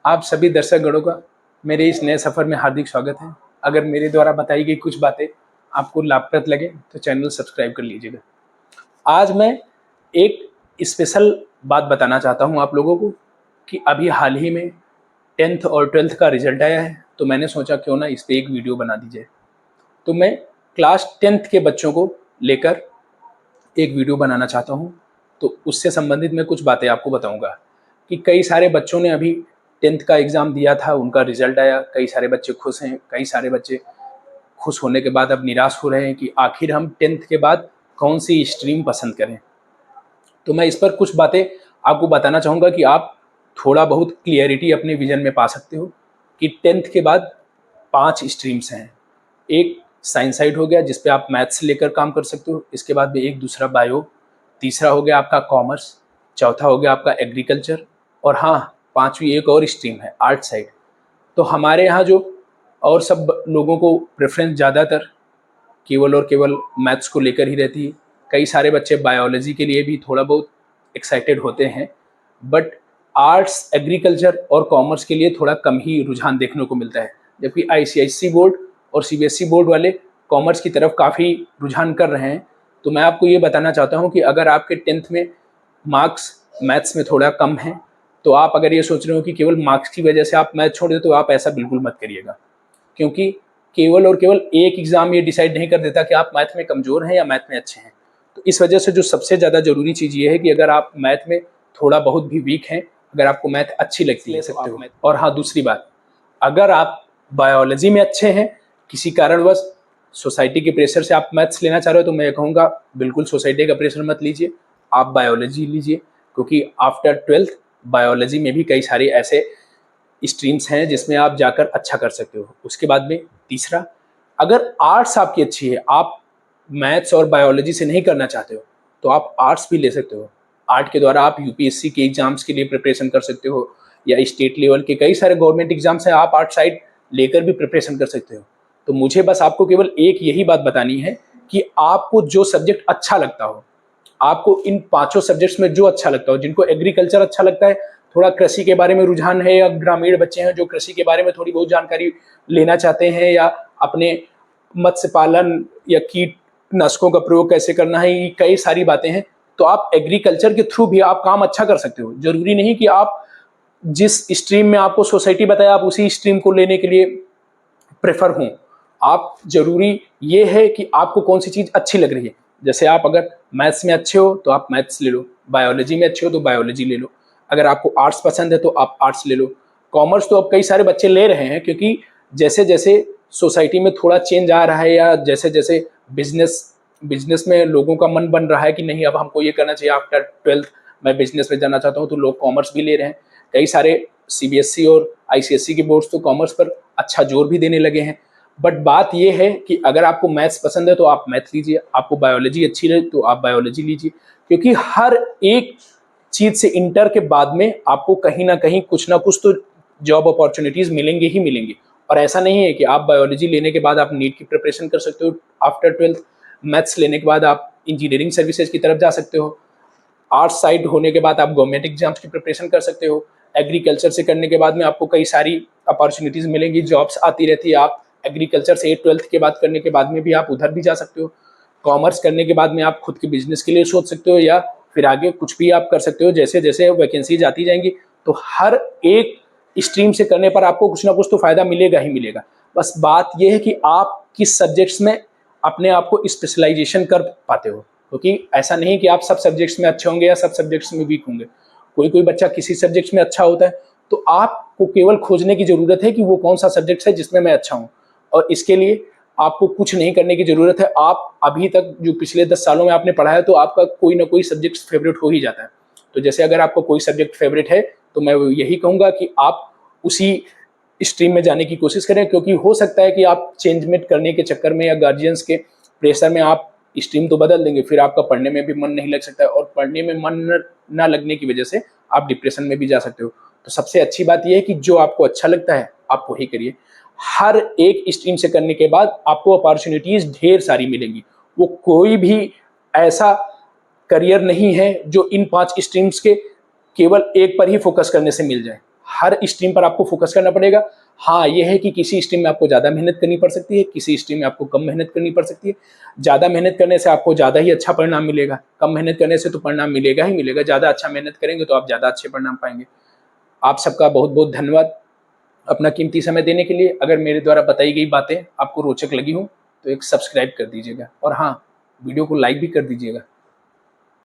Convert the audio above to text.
आप सभी दर्शकगणों का मेरे इस नए सफ़र में हार्दिक स्वागत है। अगर मेरे द्वारा बताई गई कुछ बातें आपको लाभप्रद लगे तो चैनल सब्सक्राइब कर लीजिएगा। आज मैं एक स्पेशल बात बताना चाहता हूं आप लोगों को कि अभी हाल ही में 10th और 12th का रिजल्ट आया है, तो मैंने सोचा क्यों ना इस पर एक वीडियो बना दी जाए। तो मैं क्लास 10th के बच्चों को लेकर एक वीडियो बनाना चाहता हूं। तो उससे संबंधित मैं कुछ बातें आपको बताऊंगा कि कई सारे बच्चों ने अभी 10th का एग्ज़ाम दिया था, उनका रिजल्ट आया, कई सारे बच्चे खुश हैं, कई सारे बच्चे खुश होने के बाद अब निराश हो रहे हैं कि आखिर हम 10th के बाद कौन सी स्ट्रीम पसंद करें। तो मैं इस पर कुछ बातें आपको बताना चाहूँगा कि आप थोड़ा बहुत क्लियरिटी अपने विजन में पा सकते हो कि 10th के बाद 5 स्ट्रीम्स हैं। एक साइंस साइड हो गया जिस पे आप मैथ्स लेकर काम कर सकते हो, इसके बाद में एक दूसरा बायो, तीसरा हो गया आपका कॉमर्स, चौथा हो गया आपका एग्रीकल्चर, और हाँ, पांचवी एक और स्ट्रीम है आर्ट साइड। तो हमारे यहाँ जो और सब लोगों को प्रेफरेंस ज़्यादातर केवल और केवल मैथ्स को लेकर ही रहती है। कई सारे बच्चे बायोलॉजी के लिए भी थोड़ा बहुत एक्साइटेड होते हैं, बट आर्ट्स, एग्रीकल्चर और कॉमर्स के लिए थोड़ा कम ही रुझान देखने को मिलता है। जबकि आईसीएसई बोर्ड और सीबीएसई बोर्ड वाले कॉमर्स की तरफ काफ़ी रुझान कर रहे हैं। तो मैं आपको ये बताना चाहता हूँ कि अगर आपके 10th में मार्क्स मैथ्स में थोड़ा कम हैं, तो आप अगर ये सोच रहे हो कि केवल मार्क्स की वजह से आप मैथ छोड़ दो, तो आप ऐसा बिल्कुल मत करिएगा। क्योंकि केवल और केवल एक एग्ज़ाम ये डिसाइड नहीं कर देता कि आप मैथ में कमज़ोर हैं या मैथ में अच्छे हैं। तो इस वजह से जो सबसे ज़्यादा ज़रूरी चीज़ ये है कि अगर आप मैथ में थोड़ा बहुत भी वीक हैं, अगर आपको मैथ अच्छी लगती है तो आप। और हाँ, दूसरी बात, अगर आप बायोलॉजी में अच्छे हैं, किसी कारणवश सोसाइटी के प्रेशर से आप मैथ्स लेना चाह रहे हो, तो मैं कहूँगा बिल्कुल सोसाइटी का प्रेशर मत लीजिए, आप बायोलॉजी लीजिए। क्योंकि आफ्टर 12th बायोलॉजी में भी कई सारे ऐसे स्ट्रीम्स हैं जिसमें आप जाकर अच्छा कर सकते हो। उसके बाद में तीसरा, अगर आर्ट्स आपकी अच्छी है, आप मैथ्स और बायोलॉजी से नहीं करना चाहते हो, तो आप आर्ट्स भी ले सकते हो। आर्ट के द्वारा आप यूपीएससी के एग्जाम्स के लिए प्रिपरेशन कर सकते हो, या स्टेट लेवल के कई सारे गवर्नमेंट एग्जाम्स हैं, आप आर्ट साइड लेकर भी प्रिपरेशन कर सकते हो। तो मुझे बस आपको केवल एक यही बात बतानी है कि आपको जो सब्जेक्ट अच्छा लगता हो, आपको इन पांचों सब्जेक्ट्स में जो अच्छा लगता हो, जिनको एग्रीकल्चर अच्छा लगता है, थोड़ा कृषि के बारे में रुझान है, या ग्रामीण बच्चे हैं जो कृषि के बारे में थोड़ी बहुत जानकारी लेना चाहते हैं, या अपने मत्स्य पालन या कीटनाशकों का प्रयोग कैसे करना है, ये कई सारी बातें हैं। तो आप एग्रीकल्चर के थ्रू भी आप काम अच्छा कर सकते हो। जरूरी नहीं कि आप जिस स्ट्रीम में आपको सोसाइटी बताया आप उसी स्ट्रीम को लेने के लिए प्रेफर हों। आप जरूरी ये है कि आपको कौन सी चीज़ अच्छी लग रही है। जैसे आप अगर मैथ्स में अच्छे हो तो आप मैथ्स ले लो, बायोलॉजी में अच्छे हो तो बायोलॉजी ले लो, अगर आपको आर्ट्स पसंद है तो आप आर्ट्स ले लो। कॉमर्स तो अब कई सारे बच्चे ले रहे हैं, क्योंकि जैसे जैसे सोसाइटी में थोड़ा चेंज आ रहा है, या जैसे जैसे बिजनेस में लोगों का मन बन रहा है कि नहीं अब हमको ये करना चाहिए, आफ्टर 12th मैं बिजनेस में जाना चाहता हूँ, तो लोग कॉमर्स भी ले रहे हैं। कई सारे सीबीएसई और आईसीएसई के बोर्ड्स तो कॉमर्स पर अच्छा जोर भी देने लगे हैं। बट बात यह है कि अगर आपको मैथ्स पसंद है तो आप मैथ लीजिए, आपको बायोलॉजी अच्छी लगे तो आप बायोलॉजी लीजिए। क्योंकि हर एक चीज़ से इंटर के बाद में आपको कहीं ना कहीं कुछ ना कुछ तो जॉब अपॉर्चुनिटीज़ मिलेंगे ही मिलेंगे। और ऐसा नहीं है कि आप बायोलॉजी लेने के बाद आप नीट की प्रिपरेशन कर सकते हो, आफ्टर 12th मैथ्स लेने के बाद आप इंजीनियरिंग सर्विसेज की तरफ जा सकते हो, आर्ट्स साइड होने के बाद आप गवर्नमेंट एग्जाम्स की प्रिपरेशन कर सकते हो, एग्रीकल्चर से करने के बाद में आपको कई सारी अपॉर्चुनिटीज़ मिलेंगी, जॉब्स आती रहती है। आप एग्रीकल्चर से 12th के बाद करने के बाद में भी आप उधर भी जा सकते हो। कॉमर्स करने के बाद में आप खुद के बिजनेस के लिए सोच सकते हो, या फिर आगे कुछ भी आप कर सकते हो। जैसे जैसे वैकेंसीज आती जाएंगी तो हर एक स्ट्रीम से करने पर आपको कुछ ना कुछ तो फ़ायदा मिलेगा ही मिलेगा। बस बात यह है कि आप किस सब्जेक्ट्स में अपने आप को स्पेशलाइजेशन कर पाते हो। क्योंकि ऐसा नहीं कि आप सब सब्जेक्ट्स में अच्छे होंगे या सब सब्जेक्ट्स में वीक होंगे। कोई कोई बच्चा किसी सब्जेक्ट्स में अच्छा होता है, तो आपको केवल खोजने की ज़रूरत है कि वो कौन सा सब्जेक्ट है जिसमें मैं अच्छा हूँ। और इसके लिए आपको कुछ नहीं करने की ज़रूरत है। आप अभी तक जो पिछले 10 सालों में आपने पढ़ा है, तो आपका कोई ना कोई सब्जेक्ट फेवरेट हो ही जाता है। तो जैसे अगर आपका कोई सब्जेक्ट फेवरेट है, तो मैं यही कहूँगा कि आप उसी स्ट्रीम में जाने की कोशिश करें। क्योंकि हो सकता है कि आप चेंजमेंट करने के चक्कर में या गार्जियंस के प्रेशर में आप स्ट्रीम तो बदल देंगे, फिर आपका पढ़ने में भी मन नहीं लग सकता है, और पढ़ने में मन ना लगने की वजह से आप डिप्रेशन में भी जा सकते हो। तो सबसे अच्छी बात यह है कि जो आपको अच्छा लगता है आप वही करिए। हर एक स्ट्रीम से करने के बाद आपको अपॉर्चुनिटीज़ ढेर सारी मिलेंगी। वो कोई भी ऐसा करियर नहीं है जो इन 5 स्ट्रीम्स के केवल एक पर ही फोकस करने से मिल जाए। हर स्ट्रीम पर आपको फोकस करना पड़ेगा। हाँ, ये है कि किसी स्ट्रीम में आपको ज़्यादा मेहनत करनी पड़ सकती है, किसी स्ट्रीम में आपको कम मेहनत करनी पड़ सकती है। ज़्यादा मेहनत करने से आपको ज़्यादा ही अच्छा परिणाम मिलेगा, कम मेहनत करने से तो परिणाम मिलेगा ही मिलेगा। ज़्यादा अच्छा मेहनत करेंगे तो आप ज़्यादा अच्छे परिणाम पाएंगे। आप सबका बहुत बहुत धन्यवाद अपना कीमती समय देने के लिए। अगर मेरे द्वारा बताई गई बातें आपको रोचक लगी हो तो एक सब्सक्राइब कर दीजिएगा, और हाँ, वीडियो को लाइक भी कर दीजिएगा।